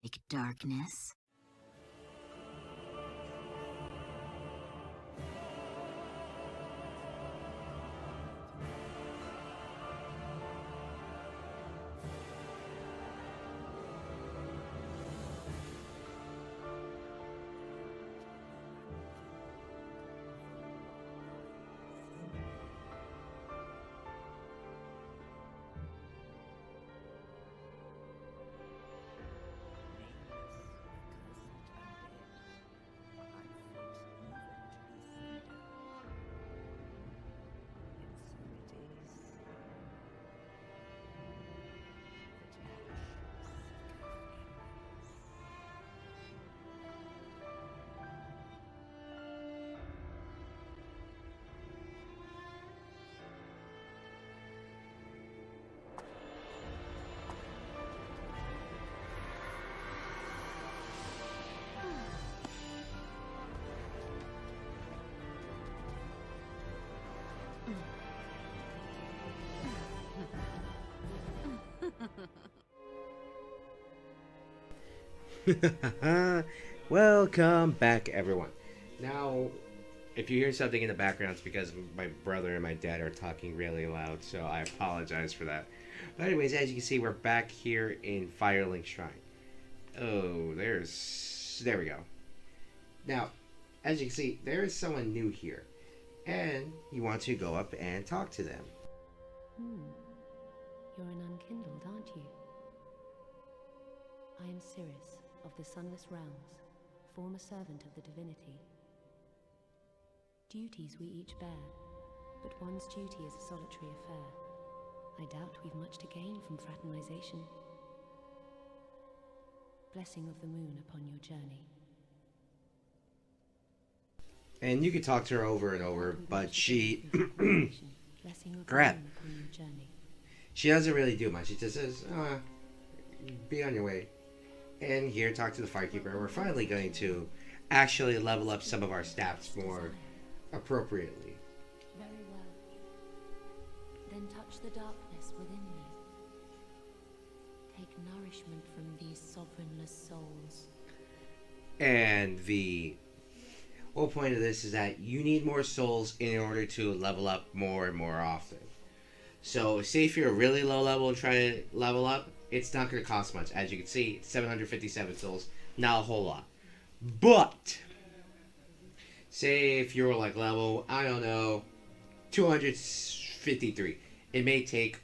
Like darkness. Welcome back, everyone. Now, if you hear something in the background, it's because my brother and my dad are talking really loud, so I apologize for that. But anyways, as you can see, we're back here in Firelink Shrine. Oh, there we go. Now, as you can see, there is someone new here, and you want to go up and talk to them. You're an unkindled, aren't you? I am Cirrus, of the Sunless Realms, former servant of the divinity. Duties we each bear, but one's duty is a solitary affair. I doubt we've much to gain from fraternization. Blessing of the moon upon your journey. And you can talk to her over and over, but she... Blessing of Crap. the moon upon your journey. She doesn't really do much. She just says, be on your way. And here, talk to the Firekeeper. We're finally going to actually level up some of our stats more appropriately. Very well. Then touch the darkness within me. Take nourishment from these sovereignless souls. And the whole point of this is that you need more souls in order to level up more and more often. So, say if you're really low level and trying to level up, it's not going to cost much. As you can see, it's 757 souls, not a whole lot. But, say if you're like level, I don't know, 253, it may take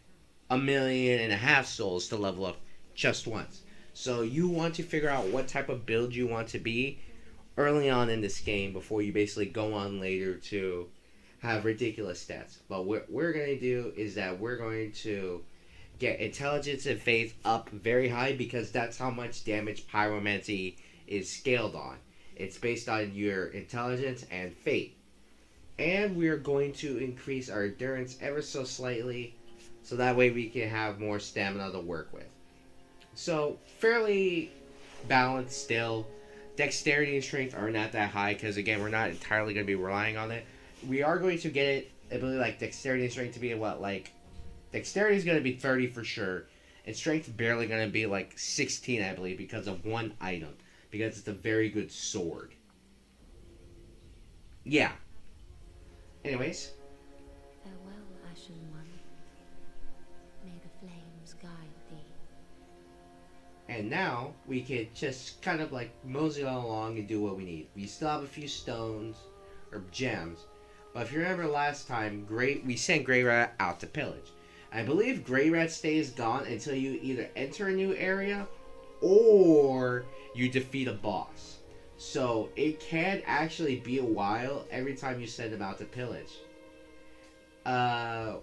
1.5 million souls to level up just once. So you want to figure out what type of build you want to be early on in this game before you basically go on later to have ridiculous stats. But what we're going to do is that we're going to get intelligence and faith up very high, because that's how much damage pyromancy is scaled on. It's based on your intelligence and faith. And we're going to increase our endurance ever so slightly, so that way we can have more stamina to work with. So, fairly balanced still. Dexterity and strength are not that high, because again, we're not entirely going to be relying on it. We are going to get it, I believe, like dexterity and strength to be what, like, dexterity is going to be 30 for sure, and strength barely going to be like 16, I believe, because of one item, because it's a very good sword. Yeah. Anyways. Farewell, Ashen One. May the flames guide thee. And now we can just kind of like mosey along and do what we need. We still have a few stones or gems, but if you remember last time, we sent Grey Rat out to pillage. I believe Grey Rat stays gone until you either enter a new area or you defeat a boss. So it can actually be a while every time you send him out to pillage.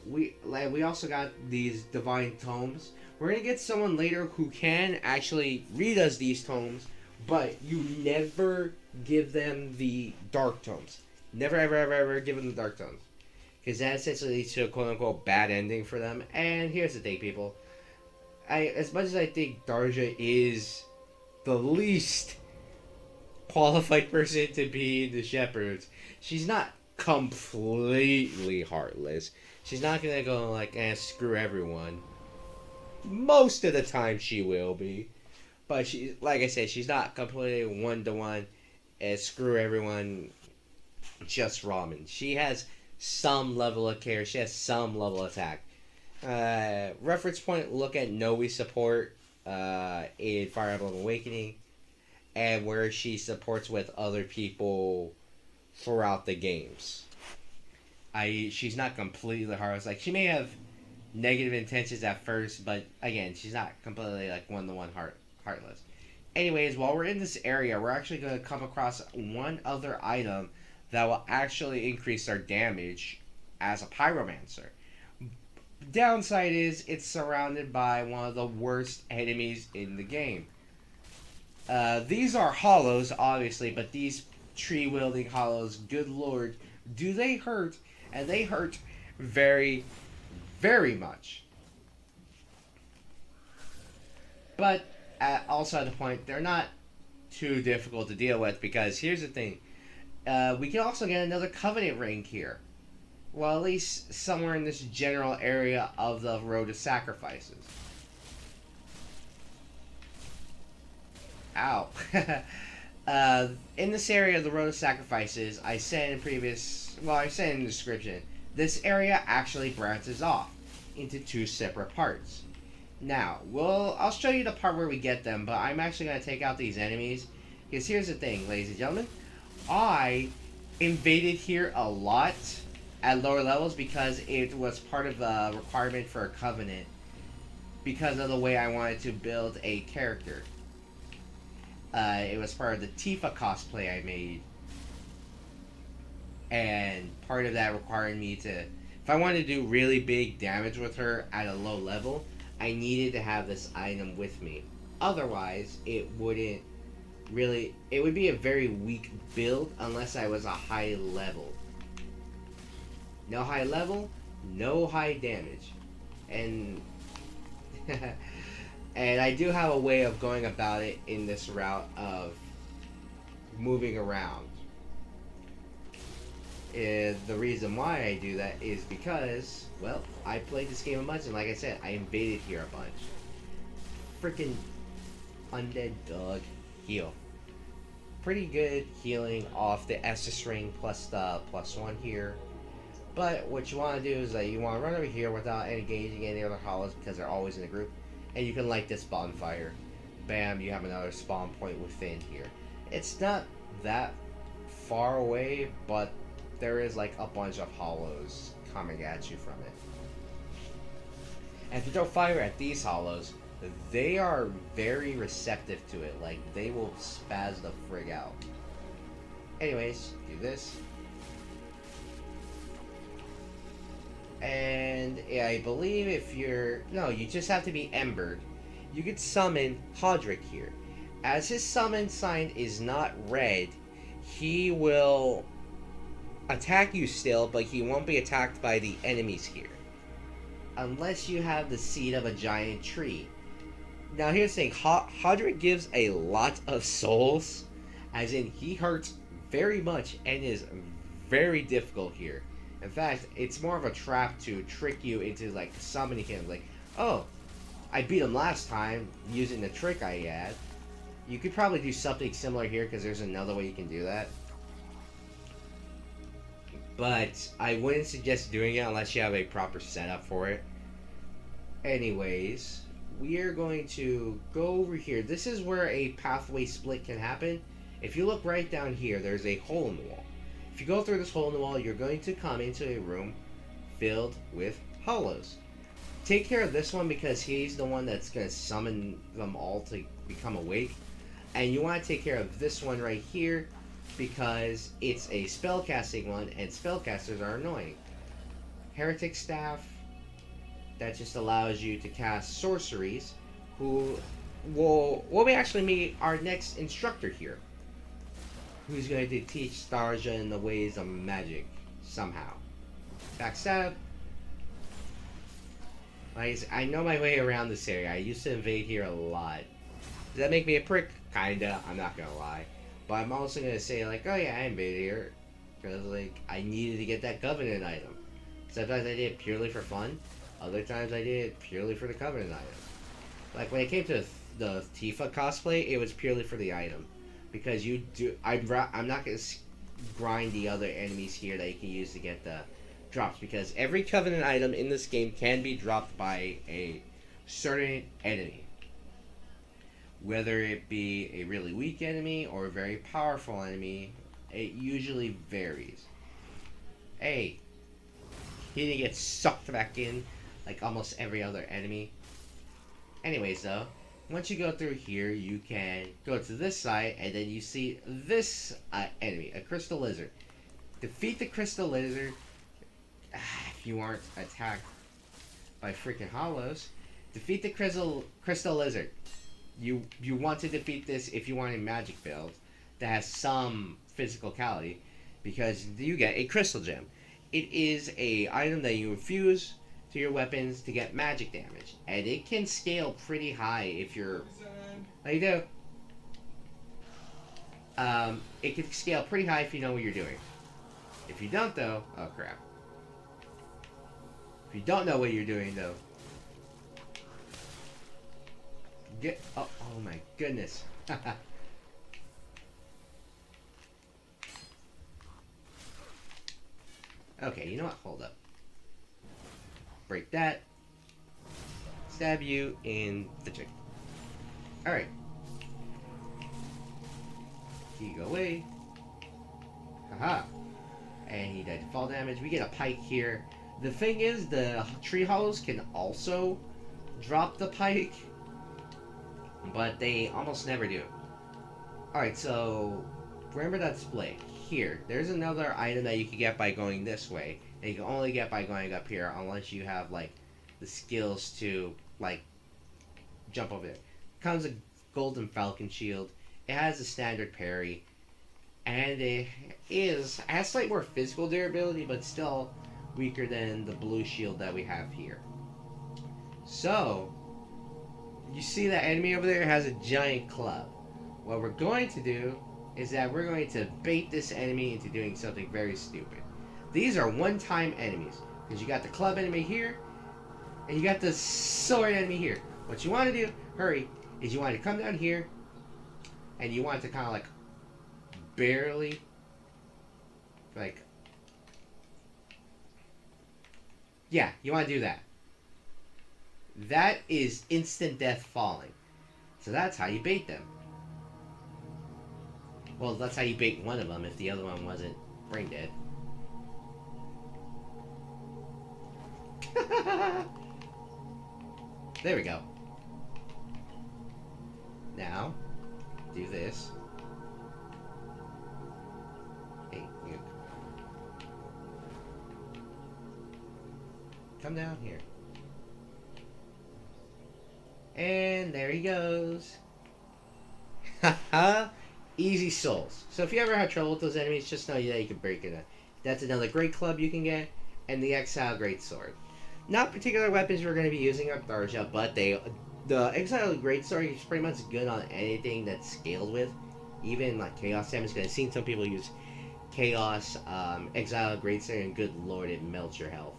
We also got these divine tomes. We're gonna get someone later who can actually read us these tomes, but you never give them the dark tomes. Never ever give them the dark tomes, because that essentially leads to a quote-unquote bad ending for them. And here's the thing, people. As much as I think Tharja is the least qualified person to be the Shepherds, she's not completely heartless. She's not gonna go like, screw everyone. Most of the time she will be. But she, like I said, she's not completely 1-to-1 and screw everyone, just ramen. She has some level of care. She has some level of attack. Reference point, look at Noe support in Fire Emblem Awakening, and where she supports with other people throughout the games. She's not completely heartless. Like, she may have negative intentions at first, but again, she's not completely like 1-to-1 heartless. Anyways, while we're in this area, we're actually going to come across one other item that will actually increase our damage as a pyromancer. Downside is it's surrounded by one of the worst enemies in the game. These are hollows, obviously, but these tree-wielding hollows, good lord, do they hurt, and they hurt very, very much. But also at the point, they're not too difficult to deal with, because here's the thing. We can also get another Covenant ring here. Well, at least somewhere in this general area of the Road to Sacrifices. Ow. In this area of the Road of Sacrifices, I said in the description, this area actually branches off into two separate parts. Now, I'll show you the part where we get them, but I'm actually going to take out these enemies, because here's the thing, ladies and gentlemen. I invaded here a lot at lower levels because it was part of the requirement for a Covenant, because of the way I wanted to build a character. It was part of the Tifa cosplay I made. And part of that required me to... If I wanted to do really big damage with her at a low level, I needed to have this item with me. Otherwise, it wouldn't really... It would be a very weak build unless I was a high level. No high level, no high damage. And... And I do have a way of going about it in this route of moving around. The reason why I do that is because, well, I played this game a bunch, and like I said, I invaded here a bunch. Freaking undead dog heal. Pretty good healing off the Estus ring plus the +1 here. But what you want to do is that you want to run over here without engaging any other hollows, because they're always in a group. And you can light this bonfire. Bam, you have another spawn point within here. It's not that far away, but there is like a bunch of hollows coming at you from it. And if you throw fire at these hollows, they are very receptive to it. Like, they will spaz the frig out. Anyways, do this. And I believe if you're... No, you just have to be embered. You could summon Hodrick here. As his summon sign is not red, he will attack you still, but he won't be attacked by the enemies here. Unless you have the seed of a giant tree. Now here's the thing, Hodrick gives a lot of souls, as in he hurts very much and is very difficult here. In fact, it's more of a trap to trick you into, like, summoning him. Like, oh, I beat him last time using the trick I had. You could probably do something similar here, because there's another way you can do that. But I wouldn't suggest doing it unless you have a proper setup for it. Anyways, we are going to go over here. This is where a pathway split can happen. If you look right down here, there's a hole in the wall. If you go through this hole in the wall, you're going to come into a room filled with hollows. Take care of this one, because he's the one that's going to summon them all to become awake. And you want to take care of this one right here, because it's a spellcasting one, and spellcasters are annoying. Heretic Staff, that just allows you to cast sorceries, who will actually meet our next instructor here, who's going to teach Tharja in the ways of magic, somehow. Backstab. I know my way around this area. I used to invade here a lot. Does that make me a prick? Kinda, I'm not gonna lie. But I'm also gonna say, like, oh yeah, I invaded here, because, like, I needed to get that Covenant item. Sometimes I did it purely for fun. Other times I did it purely for the Covenant item. Like, when it came to the Tifa cosplay, it was purely for the item, because you do. I'm not gonna grind the other enemies here that you can use to get the drops, because every Covenant item in this game can be dropped by a certain enemy, whether it be a really weak enemy or a very powerful enemy. It usually varies. Hey, he didn't get sucked back in like almost every other enemy. Anyways, though, once you go through here, you can go to this side, and then you see this enemy, a crystal lizard. Defeat the crystal lizard. If you aren't attacked by freaking hollows, defeat the crystal lizard. You want to defeat this if you want a magic build that has some physicality, because you get a crystal gem. It is a item that you infuse to your weapons to get magic damage, and it can scale pretty high if you're. How you do? It can scale pretty high if you know what you're doing. If you don't, though, oh crap. If you don't know what you're doing, though, oh my goodness. Okay, you know what? Hold up. Break that. Stab you in the cheek. Alright. He go away. Haha. And he died to fall damage. We get a pike here. The thing is, the tree hollows can also drop the pike, but they almost never do. Alright, so remember that split. Here, there's another item that you can get by going this way, and you can only get by going up here unless you have like the skills to like jump over there. Comes a golden Falcon shield. It has a standard parry, and it has slightly more physical durability, but still weaker than the blue shield that we have here. So you see that enemy over there has a giant club. What we're going to do is that we're going to bait this enemy into doing something very stupid. These are one-time enemies, because you got the club enemy here, and you got the sword enemy here. What you want to do, hurry, is you want to come down here, and you want to kind of like barely, like, yeah, you want to do that. That is instant death falling. So that's how you bait them. Well, that's how you bait one of them if the other one wasn't brain dead. There we go. Now, do this. Hey, you. Come down here. And there he goes. Haha. Easy souls. So if you ever have trouble with those enemies, just know that you can break it up. That's another great club you can get, and the Exile Greatsword. Not particular weapons we're going to be using on Tharja, but the Exile Greatsword is pretty much good on anything that's scaled with, even like Chaos damage. Because I've seen some people use Chaos, Exile Greatsword, and good lord, it melts your health.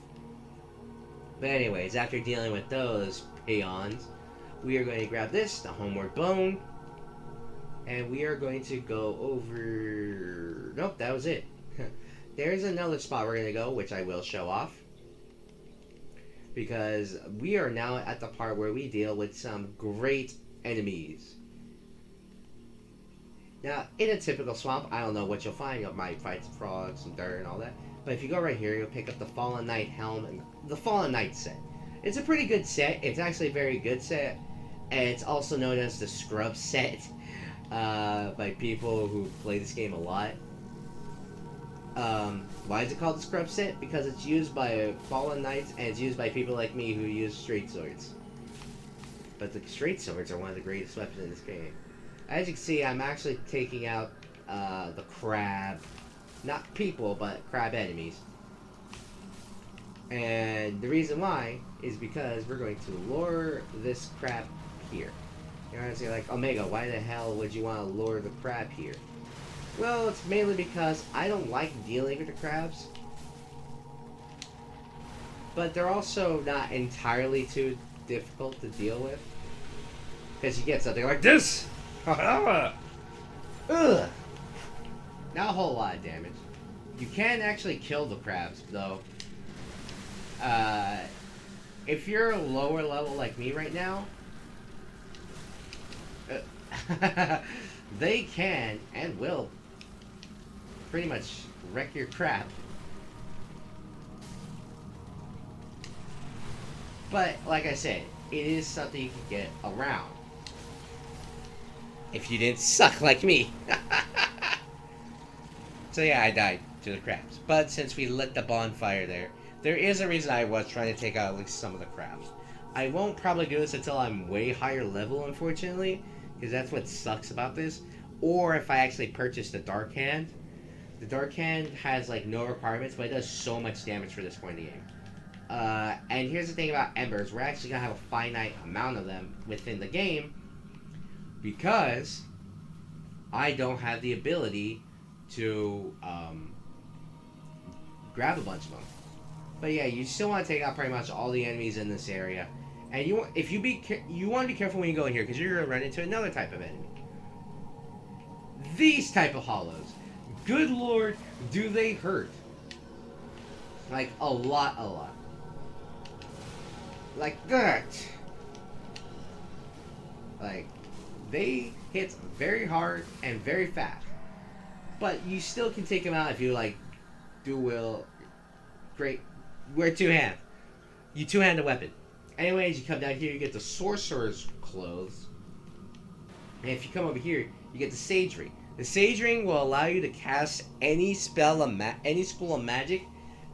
But anyways, after dealing with those peons, we are going to grab this, the Homeward Bone. And we are going to go over. Nope, that was it. There's another spot we're going to go, which I will show off. Because we are now at the part where we deal with some great enemies. Now, in a typical swamp, I don't know what you'll find. You might find some frogs, some dirt, and all that. But if you go right here, you'll pick up the Fallen Knight helm and the Fallen Knight set. It's a pretty good set. It's actually a very good set. And it's also known as the Scrub set. By people who play this game a lot. Why is it called the Scrub set? Because it's used by Fallen Knights, and it's used by people like me who use straight swords. But the straight swords are one of the greatest weapons in this game. As you can see, I'm actually taking out the crab. Not people, but crab enemies. And the reason why is because we're going to lure this crab here. You're honestly like, Omega, why the hell would you want to lure the crab here? Well, it's mainly because I don't like dealing with the crabs. But they're also not entirely too difficult to deal with. Because you get something like this. Ugh. Not a whole lot of damage. You can actually kill the crabs, though. If you're a lower level like me right now, they can and will pretty much wreck your crap. But, like I said, it is something you can get around. If you didn't suck like me. So yeah, I died to the crabs. But since we lit the bonfire there is a reason I was trying to take out at least some of the crabs. I won't probably do this until I'm way higher level, unfortunately. Because that's what sucks about this. Or if I actually purchase the Dark Hand. The Dark Hand has like no requirements, but it does so much damage for this point in the game. And here's the thing about embers. We're actually going to have a finite amount of them within the game. Because I don't have the ability to grab a bunch of them. But yeah, you still want to take out pretty much all the enemies in this area. And you want to be careful when you go in here, because you're going to run into another type of enemy. These type of hollows. Good lord, do they hurt. Like, a lot. Like that. Like, they hit very hard and very fast. But you still can take them out if you, like, great. Wear two hands. You two-hand a weapon. Anyways, you come down here, you get the Sorcerer's Clothes. And if you come over here, you get the Sage Ring. The Sage Ring will allow you to cast any school of magic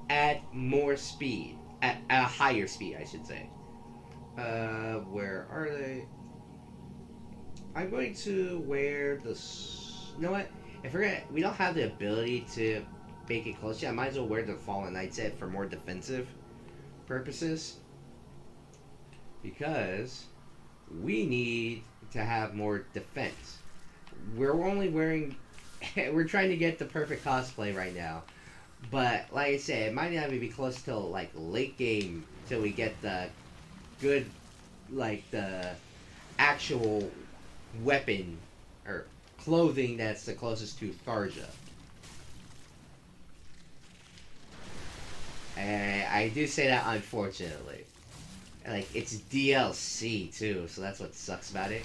at more speed. At a higher speed, I should say. Where are they? I'm going to wear the... You know what? If we don't have the ability to make it close yet, I might as well wear the Fallen Knight set for more defensive purposes. Because we need to have more defense. We're only wearing... we're trying to get the perfect cosplay right now. But, like I said, it might not even be close till, like, late game till we get the good, like, the actual weapon or clothing that's the closest to Tharja. And I do say that unfortunately. Like, it's DLC too, so that's what sucks about it.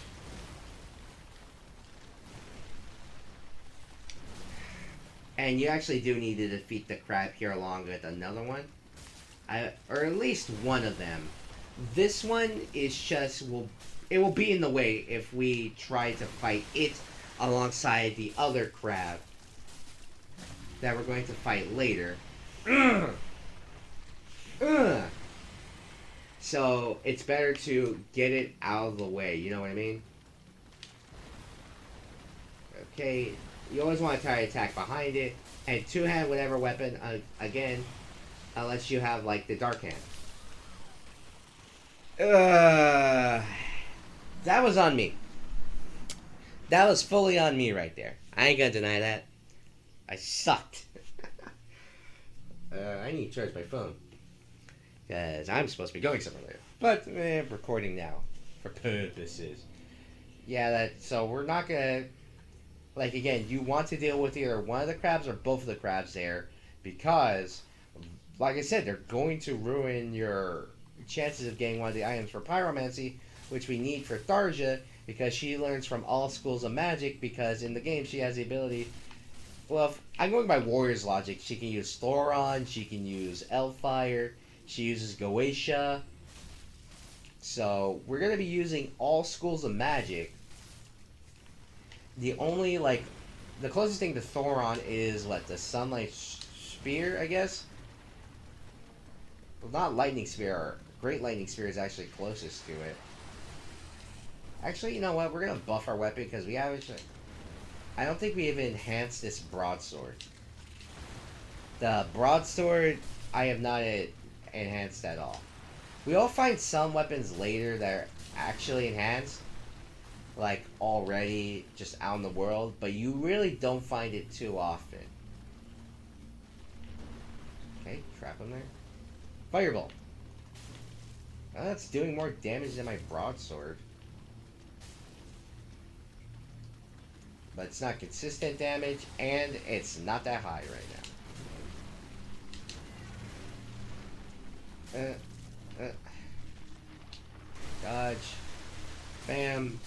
And you actually do need to defeat the crab here along with another one. Or at least one of them. This one is just... it will be in the way if we try to fight it alongside the other crab that we're going to fight later. So, it's better to get it out of the way, you know what I mean? Okay, you always want to try to attack behind it, and two-hand whatever weapon, again, unless you have, like, the Dark Hand. That was on me. That was fully on me right there. I ain't gonna deny that. I sucked. I need to charge my phone. Because I'm supposed to be going somewhere later. But, recording now. For purposes. Yeah, so we're not gonna... Like, again, you want to deal with either one of the crabs or both of the crabs there. Because, like I said, they're going to ruin your chances of getting one of the items for pyromancy, which we need for Tharja, because she learns from all schools of magic, because in the game she has the ability... Well, if I'm going by Warrior's logic. She can use Thoron, she can use Elfire, she uses Goetia. So, we're going to be using all schools of magic. The only, like, the closest thing to Thoron is, what, the Sunlight Spear, I guess? Well, not Lightning Spear. Great Lightning Spear is actually closest to it. Actually, you know what? We're going to buff our weapon because we haven't... I don't think we even enhanced this broadsword. The broadsword, I have not enhanced at all. We'll find some weapons later that are actually enhanced. Like, already just out in the world. But you really don't find it too often. Okay, trap him there. Fireball. Oh, that's doing more damage than my broadsword. But it's not consistent damage, and it's not that high right now. Dodge. Bam.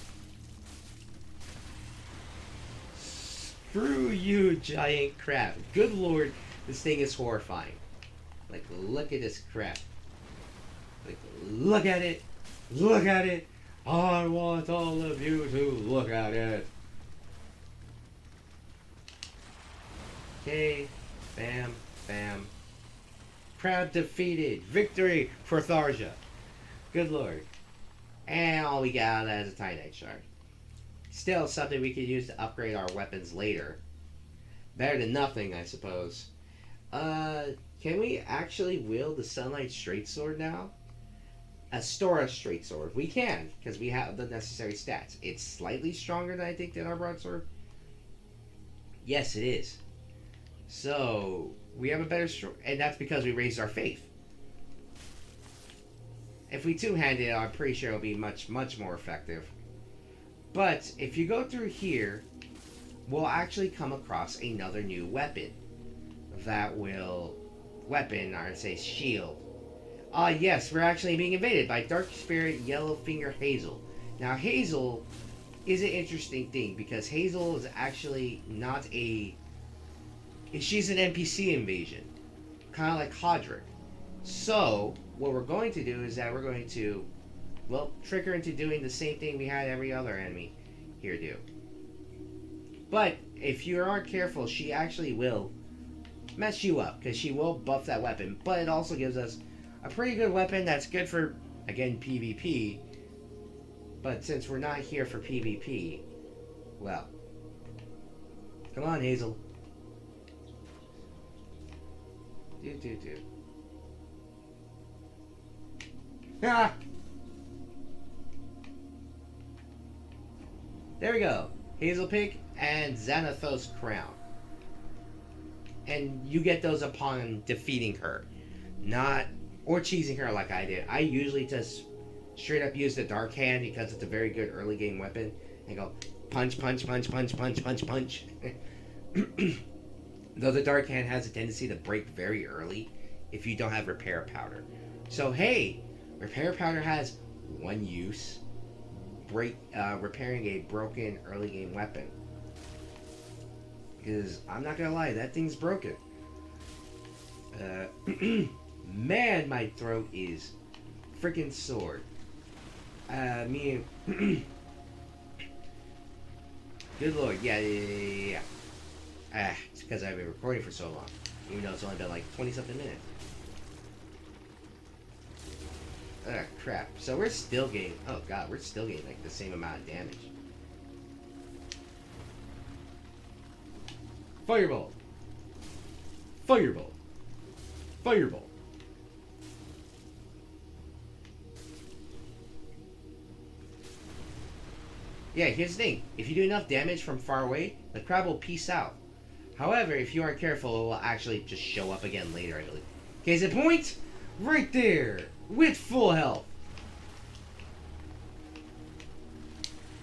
Screw you, giant crab. Good lord, this thing is horrifying. Like, look at this crap. Like, look at it. Look at it. I want all of you to look at it. Okay. Bam. Bam. Crab defeated. Victory for Tharja. Good lord. And all we got is a Titanite shard. Still something we could use to upgrade our weapons later. Better than nothing, I suppose. Can we actually wield the Sunlight Straight Sword now? A Stora Straight Sword. We can, because we have the necessary stats. It's slightly stronger than I think than our broadsword. Yes, it is. So, we have a better and that's because we raised our faith. If we two-hand it, I'm pretty sure it'll be much, much more effective. But, if you go through here, we'll actually come across another new weapon. That will... Weapon, or say shield. Yes, we're actually being invaded by Dark Spirit Yellowfinger Hazel. Now, Hazel is an interesting thing, because Hazel is actually not a... She's an NPC invasion. Kind of like Hodrick. So, what we're going to do is that we're going to, well, trick her into doing the same thing we had every other enemy here do. But, if you aren't careful, she actually will mess you up, because she will buff that weapon. But it also gives us a pretty good weapon that's good for, again, PvP. But since we're not here for PvP, well, come on, Hazel. Do. Ah! There we go. Hazel Pick and Xanathos Crown. And you get those upon defeating her. Or cheesing her like I did. I usually just straight up use the Dark Hand because it's a very good early game weapon. And go punch, punch, punch, punch, punch, punch, punch. Though the Dark Hand has a tendency to break very early if you don't have Repair Powder. So hey, Repair Powder has one use. Repairing a broken early game weapon. Because I'm not gonna lie, that thing's broken. Man, my throat is freaking sore. Good lord, yeah. It's because I've been recording for so long. Even though it's only been like 20-something minutes. Crap. So we're still getting... Oh god, we're still getting like the same amount of damage. Firebolt! Firebolt! Firebolt! Yeah, here's the thing. If you do enough damage from far away, the crab will peace out. However, if you aren't careful, it will actually just show up again later, I believe. Case in point, right there, with full health.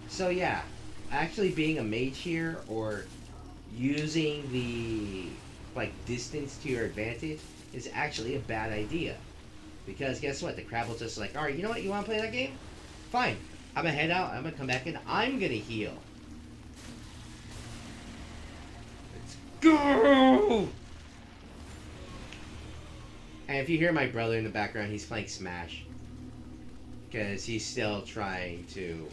So yeah, actually being a mage here, or using the distance to your advantage, is actually a bad idea. Because guess what? The crab will just like, alright, you know what? You want to play that game? Fine. I'm gonna head out, I'm gonna come back in, I'm gonna heal. Let's go! And if you hear my brother in the background, he's playing Smash. Because he's still trying to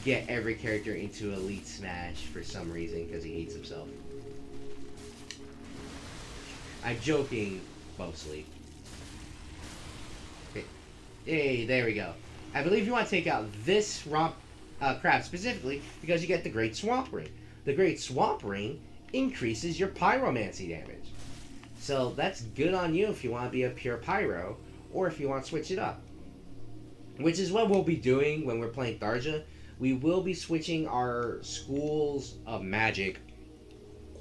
get every character into Elite Smash for some reason, because he hates himself. I'm joking, mostly. Okay. Hey, there we go. I believe you want to take out this crab specifically because you get the Great Swamp Ring. The Great Swamp Ring increases your pyromancy damage. So that's good on you if you want to be a pure pyro, or if you want to switch it up. Which is what we'll be doing when we're playing Tharja. We will be switching our schools of magic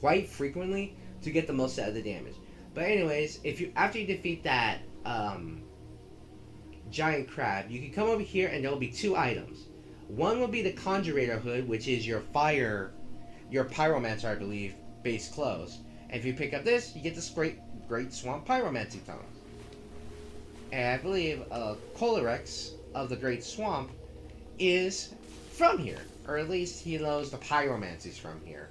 quite frequently to get the most out of the damage. But anyways, after you defeat that giant crab, you can come over here and there will be two items. One will be the Conjuring Hood, which is your pyromancer, I believe, base clothes. And if you pick up this, you get this great swamp pyromancy tones. And I believe Colorex of the Great Swamp is from here, or at least he knows the pyromancy's from here,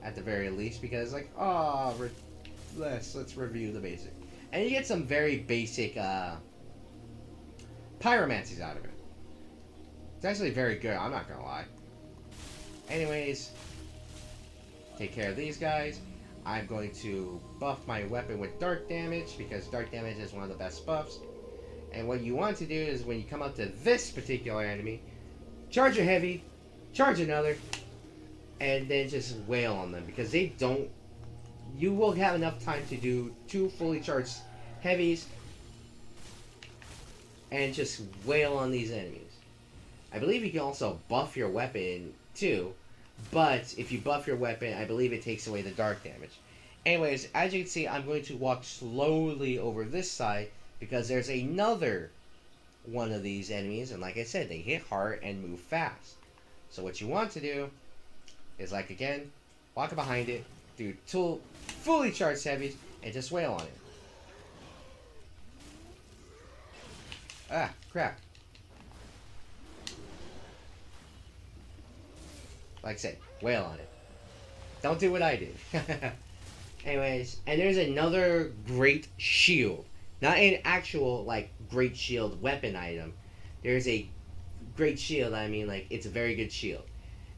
at the very least, because like, let's review the basic, and you get some very basic pyromancies out of it. It's actually very good, I'm not gonna lie. Anyways, take care of these guys. I'm going to buff my weapon with dark damage, because dark damage is one of the best buffs. And what you want to do is when you come up to this particular enemy, charge a heavy, charge another, and then just wail on them, because they don't... You will have enough time to do 2 fully charged heavies and just wail on these enemies. I believe you can also buff your weapon too, but if you buff your weapon, I believe it takes away the dark damage. Anyways, as you can see, I'm going to walk slowly over this side because there's another one of these enemies, and like I said, they hit hard and move fast. So what you want to do is, like again, walk behind it, do 2 fully charged heavies, and just wail on it. Ah, crap. Like I said, wail on it. Don't do what I did. Anyways, and there's another great shield. Not an actual, like, great shield weapon item. There's a great shield, I mean, like, it's a very good shield.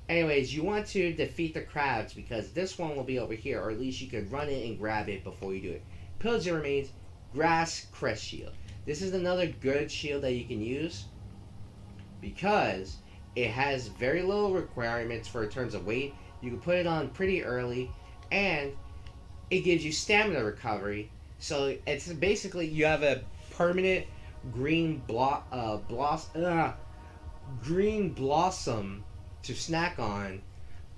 Anyways, you want to defeat the crabs because this one will be over here, or at least you could run in and grab it before you do it. Pillage your remains, grass crest shield. This is another good shield that you can use because it has very little requirements for in terms of weight. You can put it on pretty early, and it gives you stamina recovery. So it's basically you have a permanent green green blossom to snack on,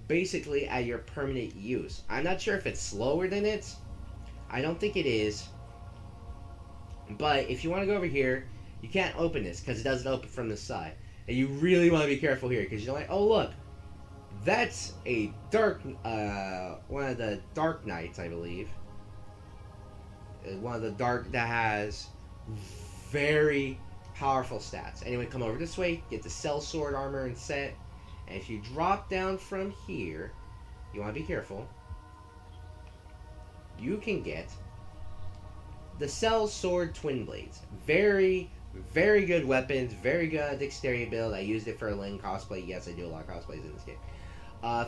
basically at your permanent use. I'm not sure if it's slower than it. I don't think it is. But if you want to go over here, you can't open this because it doesn't open from the side. And you really want to be careful here because you're like, oh look, that's a dark, one of the Dark Knights, I believe. One of the dark that has very powerful stats. Anyway, come over this way, get the Cell Sword armor and set. And if you drop down from here, you want to be careful. You can get the Cell Sword Twin Blades. Very, very good weapons. Very good dexterity build. I used it for a Lin cosplay. Yes, I do a lot of cosplays in this game.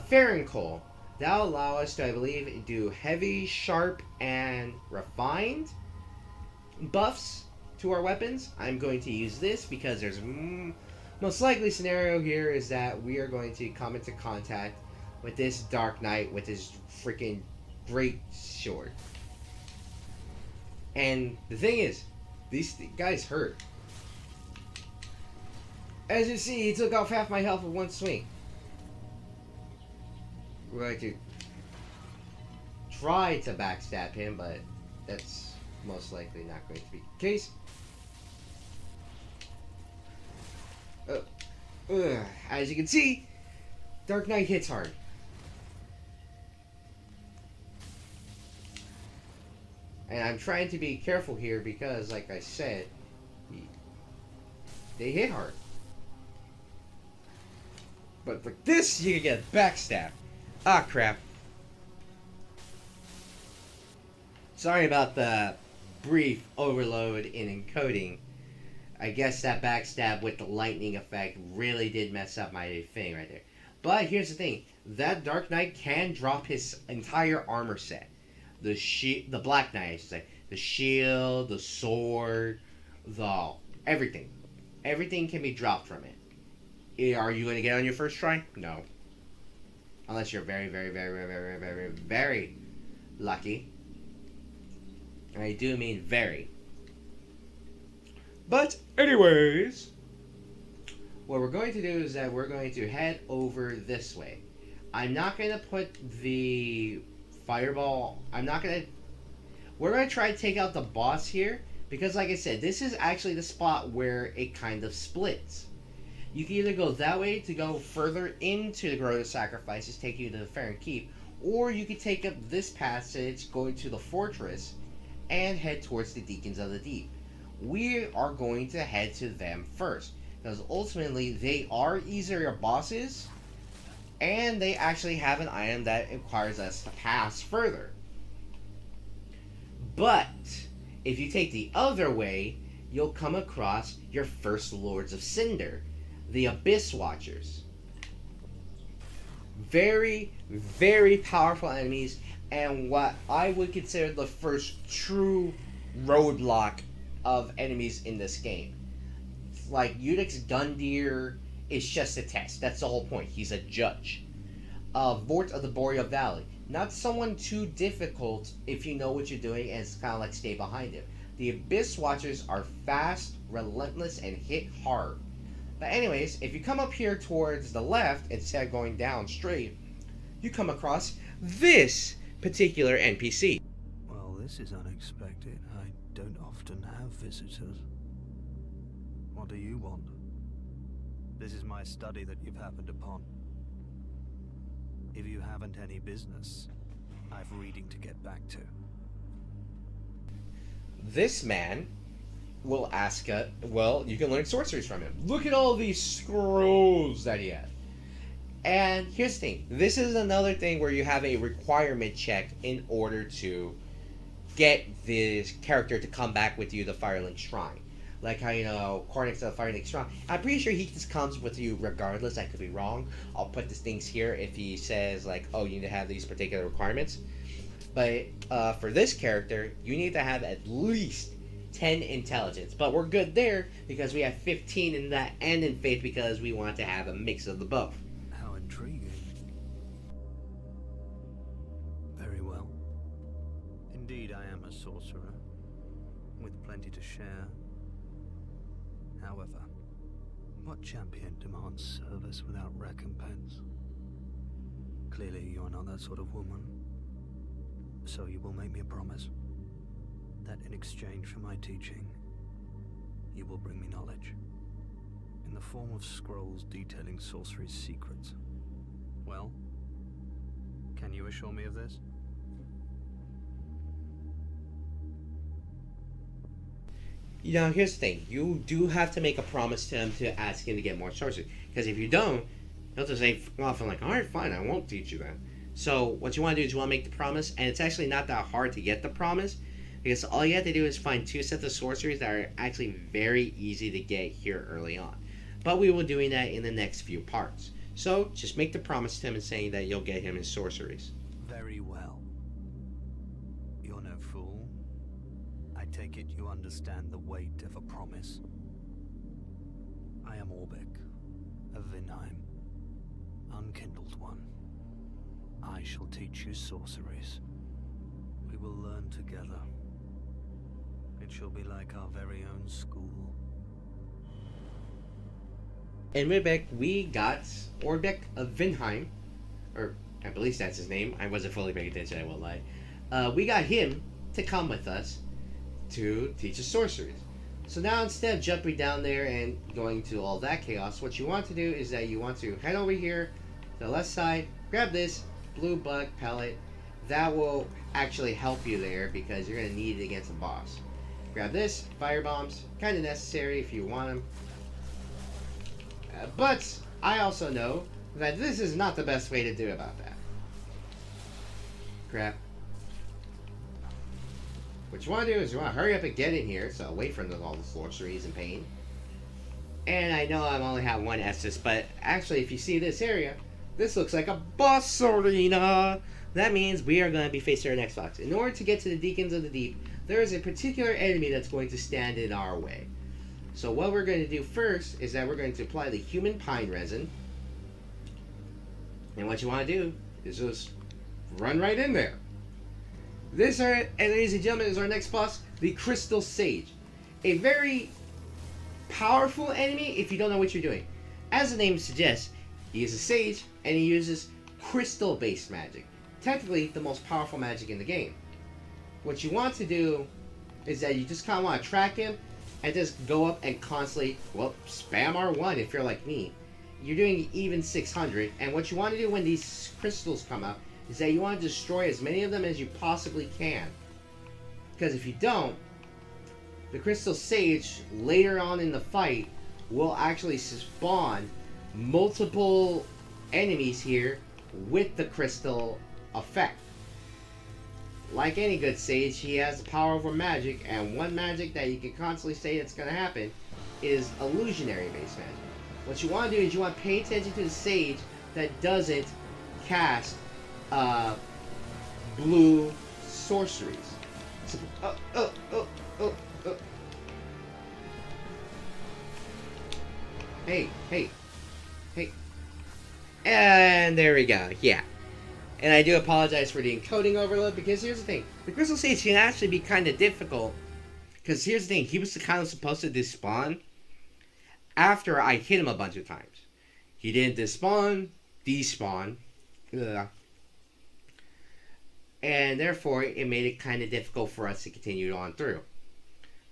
Farron Keep. That'll allow us to, I believe, do heavy, sharp, and refined buffs to our weapons. I'm going to use this because there's most likely scenario here is that we are going to come into contact with this Dark Knight with his freaking great sword. And the thing is, these guys hurt. As you see, he took off half my health with one swing. We're going to try to backstab him, but that's most likely not going to be the case. As you can see, Dark Knight hits hard. And I'm trying to be careful here because, like I said, they hit hard. But for this, you can get backstabbed. Ah, crap. Sorry about the brief overload in encoding. I guess that backstab with the lightning effect really did mess up my thing right there. But here's the thing. That Dark Knight can drop his entire armor set. The Black Knight, I should say. The shield, the sword, everything. Everything can be dropped from it. Are you going to get on your first try? No. Unless you're very, very, very, very, very, very, very lucky. And I do mean very. But anyways, what we're going to do is that we're going to head over this way. I'm not going to put the fireball... We're going to try to take out the boss here. Because like I said, this is actually the spot where it kind of splits. You can either go that way to go further into the Grove of Sacrifices, take you to the Farron Keep, or you could take up this passage, going to the fortress, and head towards the Deacons of the Deep. We are going to head to them first, because ultimately they are easier bosses, and they actually have an item that requires us to pass further. But if you take the other way, you'll come across your first Lords of Cinder, the Abyss Watchers. Very, very powerful enemies, and what I would consider the first true roadblock of enemies in this game. Like, Udix Gundyr is just a test. That's the whole point. He's a judge. Vort of the Boreal Valley. Not someone too difficult if you know what you're doing, and it's kind of like stay behind him. The Abyss Watchers are fast, relentless, and hit hard. But anyways, if you come up here towards the left, instead of going down straight, you come across this particular NPC. Well, this is unexpected. I don't often have visitors. What do you want? This is my study that you've happened upon. If you haven't any business, I've reading to get back to. This man will ask well, you can learn sorceries from him. Look at all these scrolls that he has. And here's the thing. This is another thing where you have a requirement check in order to get this character to come back with you to Firelink Shrine. Like how, you know, Cornix to the Firelink Shrine. I'm pretty sure he just comes with you regardless. I could be wrong. I'll put these things here if he says, like, oh, you need to have these particular requirements. But for this character, you need to have at least 10 intelligence. But we're good there because we have 15 in that and in faith because we want to have a mix of the both. How intriguing. Very well. Indeed, I am a sorcerer, with plenty to share. However, what champion demands service without recompense? Clearly, you're not that sort of woman. So you will make me a promise that in exchange for my teaching, you will bring me knowledge in the form of scrolls detailing sorcery's secrets. Well, can you assure me of this? You know, here's the thing. You do have to make a promise to him to ask him to get more sorcery. Because if you don't, he'll just say off and like, alright, fine, I won't teach you that. So what you want to do is you want to make the promise, and it's actually not that hard to get the promise, because all you have to do is find 2 sets of sorceries that are actually very easy to get here early on. But we will be doing that in the next few parts. So just make the promise to him and saying that you'll get him his sorceries. Very well. You're no fool. I take it you understand the weight of a promise. I am Orbeck, of Vinheim, unkindled one. I shall teach you sorceries. We will learn together. It shall be like our very own school. In Ribbeck, we got Orbeck of Vinheim, or I believe that's his name. I wasn't fully paying attention, I won't lie. We got him to come with us to teach us sorceries. So now instead of jumping down there and going to all that chaos, what you want to do is that you want to head over here to the left side, grab this blue bug pellet. That will actually help you there because you're going to need it against the boss. Grab this, fire bombs, kind of necessary if you want them. But I also know that this is not the best way to do about that. Crap. What you want to do is you want to hurry up and get in here, so away from all the sorceries and pain. And I know I only have 1 Estus, but actually if you see this area, this looks like a boss arena. That means we are going to be facing our next boss. In order to get to the Deacons of the Deep, there is a particular enemy that's going to stand in our way. So what we're going to do first is that we're going to apply the human pine resin. And what you want to do is just run right in there. This, ladies and gentlemen, is our next boss, the Crystal Sage. A very powerful enemy if you don't know what you're doing. As the name suggests, he is a sage and he uses crystal-based magic. Technically, the most powerful magic in the game. What you want to do is that you just kind of want to track him and just go up and constantly, well, spam R1 if you're like me. You're doing even 600, and what you want to do when these crystals come up is that you want to destroy as many of them as you possibly can. Because if you don't, the crystal sage later on in the fight will actually spawn multiple enemies here with the crystal effect. Like any good sage, he has the power over magic, and one magic that you can constantly say that's going to happen is illusionary based magic. What you want to do is you want to pay attention to the sage that doesn't cast blue sorceries. So, Hey. And there we go, yeah. And I do apologize for the encoding overload, because here's the thing. The Crystal Sage can actually be kind of difficult, because here's the thing. He was kind of supposed to despawn after I hit him a bunch of times. He didn't despawn. Ugh. And therefore, it made it kind of difficult for us to continue on through.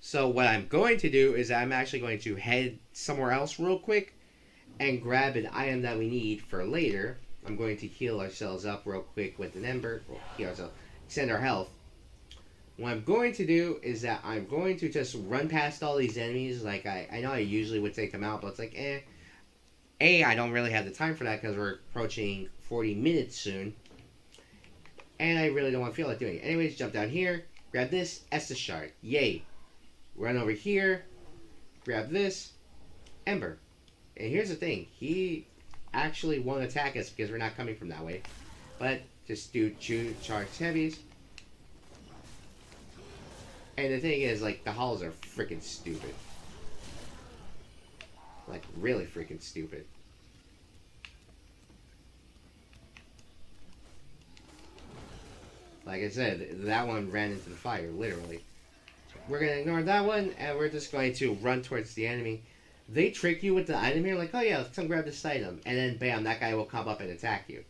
So what I'm going to do is I'm actually going to head somewhere else real quick and grab an item that we need for later. I'm going to heal ourselves up real quick with an ember. Well, heal ourselves, extend our health. What I'm going to do is that I'm going to just run past all these enemies. Like, I know I usually would take them out, but it's like, I don't really have the time for that because we're approaching 40 minutes soon. And I really don't want to feel like doing it. Anyways, jump down here, grab this, Estus Shard. Yay. Run over here, grab this, Ember. And here's the thing. He actually won't attack us because we're not coming from that way. But just do charge heavies. And the thing is, like, the halls are freaking stupid. Like, really freaking stupid. Like I said, that one ran into the fire, literally. We're going to ignore that one, and we're just going to run towards the enemy. They trick you with the item here, like, oh yeah, let's come grab this item. And then, bam, that guy will come up and attack you.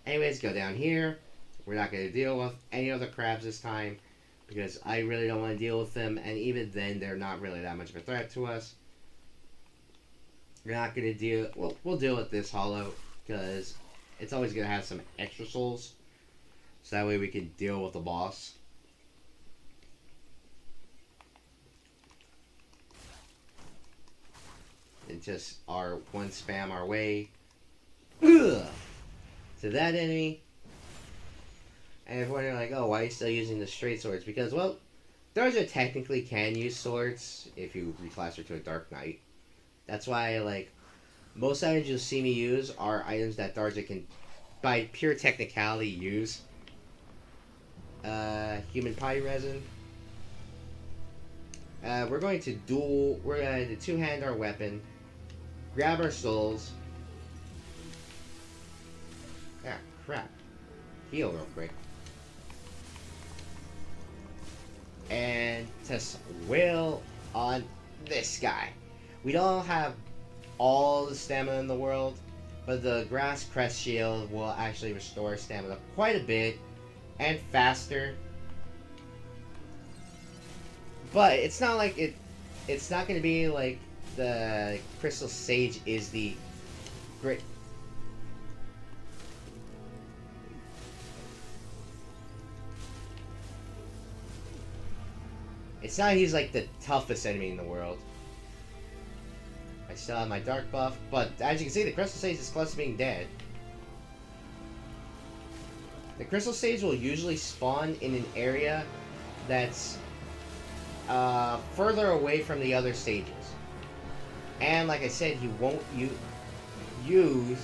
Anyways, go down here. We're not going to deal with any other crabs this time, because I really don't want to deal with them, and even then, they're not really that much of a threat to us. We're not going to deal... Well, we'll deal with this hollow, because it's always going to have some extra souls. So that way we can deal with the boss. And just one spam our way to that enemy. And if you're like, oh, why are you still using the straight swords? Because, well, Tharja technically can use swords if you reclass her to a Dark Knight. That's why, like, most items you'll see me use are items that Tharja can, by pure technicality, use. Human pie resin. We're going to two-hand our weapon, grab our souls. Ah, crap. Heal real quick. And just wail on this guy. We don't have all the stamina in the world, but the grass crest shield will actually restore stamina quite a bit and faster. But it's not like it's not going to be like the Crystal Sage is the great. It's not he's like the toughest enemy in the world. I still have my dark buff, but as you can see, the Crystal Sage is close to being dead. The Crystal Sage will usually spawn in an area that's further away from the other stages. And like I said, he won't use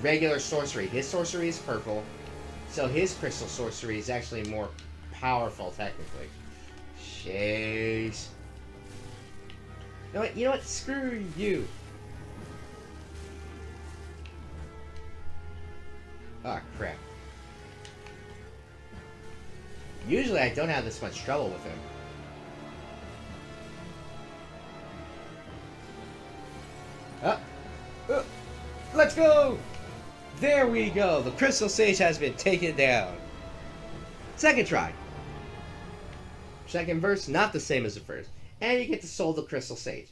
regular sorcery. His sorcery is purple, so his crystal sorcery is actually more powerful technically. Jeez. You know what? Screw you. Oh, crap. Usually I don't have this much trouble with him. Let's go! There we go! The Crystal Sage has been taken down. Second try. Second verse, not the same as the first. And you get to Soul the Crystal Sage.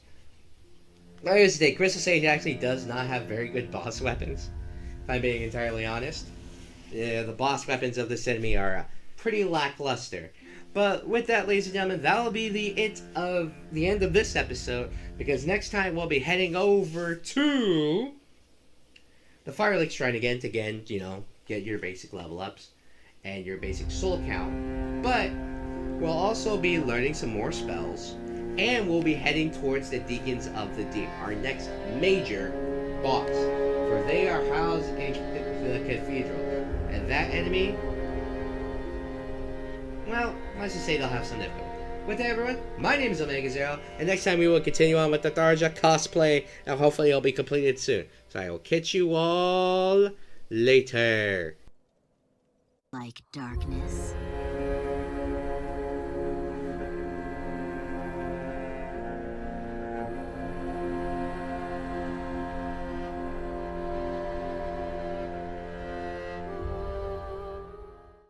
I used to say, Crystal Sage actually does not have very good boss weapons, if I'm being entirely honest. Yeah, the boss weapons of this enemy are pretty lackluster. But with that, ladies and gentlemen, that'll be the end of this episode, because next time we'll be heading over to the Firelink Shrine again to, get your basic level ups and your basic soul count. But we'll also be learning some more spells, and we'll be heading towards the Deacons of the Deep, our next major boss, for they are housed in the Cathedral. And that enemy, well, let's just say they'll have some difficulty. With that, everyone, my name is Omega Zero, and next time we will continue on with the Tharja cosplay, and hopefully it'll be completed soon. So I will catch you all later. Like darkness.